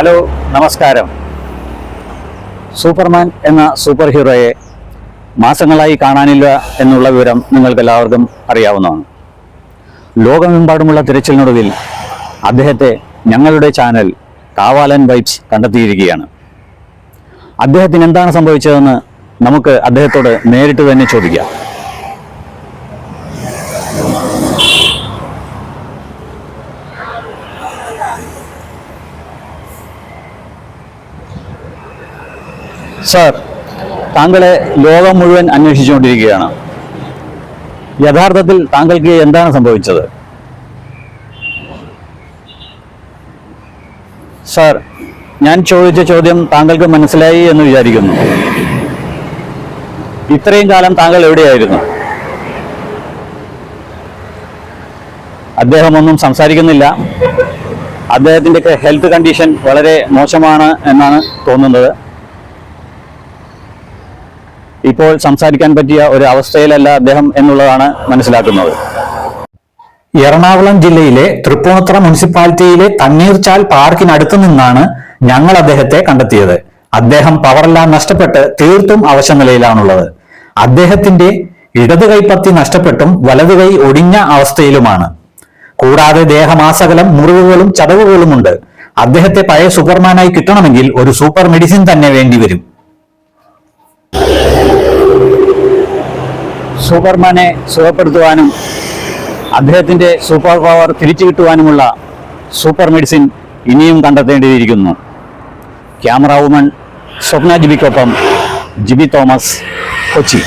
Hello, നമസ്കാരം. Superman എന്ന super ഹീറോയെ മാസങ്ങളായി കാണാനില്ല എന്നുള്ള വിവരം നിങ്ങൾക്കെല്ലാവർക്കും അറിയാവുന്നതാണ്. ലോകമെമ്പാടുമുള്ള തിരച്ചിലിനൊടുവിൽ അദ്ദേഹത്തെ ഞങ്ങളുടെ ചാനൽ കാവാലൻ വൈബ്സ് കണ്ടെത്തിയിരിക്കുകയാണ്. അദ്ദേഹത്തിന് എന്താണ് സംഭവിച്ചതെന്ന് നമുക്ക് അദ്ദേഹത്തോട് നേരിട്ട് തന്നെ ചോദിക്കാം. സർ, താങ്കളെ ലോകം മുഴുവൻ അന്വേഷിച്ചുകൊണ്ടിരിക്കുകയാണ്. യഥാർത്ഥത്തിൽ താങ്കൾക്ക് എന്താണ് സംഭവിച്ചത്? സർ, ഞാൻ ചോദിച്ച ചോദ്യം താങ്കൾക്ക് മനസ്സിലായി എന്ന് വിചാരിക്കുന്നു. ഇത്രയും കാലം താങ്കൾ എവിടെയായിരുന്നു? അദ്ദേഹം ഒന്നും സംസാരിക്കുന്നില്ല. അദ്ദേഹത്തിൻ്റെ ഹെൽത്ത് കണ്ടീഷൻ വളരെ മോശമാണ് എന്നാണ് തോന്നുന്നത്. ഇപ്പോൾ സംസാരിക്കാൻ പറ്റിയ ഒരു അവസ്ഥയിലല്ല അദ്ദേഹം എന്നുള്ളതാണ് മനസ്സിലാക്കുന്നത്. എറണാകുളം ജില്ലയിലെ തൃപ്പൂണിത്തുറ മുനിസിപ്പാലിറ്റിയിലെ തണ്ണീർച്ചാൽ പാർക്കിനടുത്തു നിന്നാണ് ഞങ്ങൾ അദ്ദേഹത്തെ കണ്ടെത്തിയത്. അദ്ദേഹം പവറെല്ലാം നഷ്ടപ്പെട്ട് തീർത്തും അവശനിലയിലാണുള്ളത്. അദ്ദേഹത്തിന്റെ ഇടത് കൈപ്പത്തി നഷ്ടപ്പെട്ടും വലതു കൈ ഒടിഞ്ഞ അവസ്ഥയിലുമാണ്. കൂടാതെ ദേഹമാസകലം മുറിവുകളും ചതവുകളുമുണ്ട്. അദ്ദേഹത്തെ പഴയ സൂപ്പർമാനായി കിട്ടണമെങ്കിൽ ഒരു സൂപ്പർ മെഡിസിൻ തന്നെ വേണ്ടിവരും. സൂപ്പർമാനെ സുഖപ്പെടുത്തുവാനും അദ്ദേഹത്തിൻ്റെ സൂപ്പർ പവർ തിരിച്ചു കിട്ടുവാനുമുള്ള സൂപ്പർ മെഡിസിൻ ഇനിയും കണ്ടെത്തേണ്ടിയിരിക്കുന്നു. ക്യാമറ വുമൺ സ്വപ്ന ജിബിക്കൊപ്പം ജിബി തോമസ്, കൊച്ചി.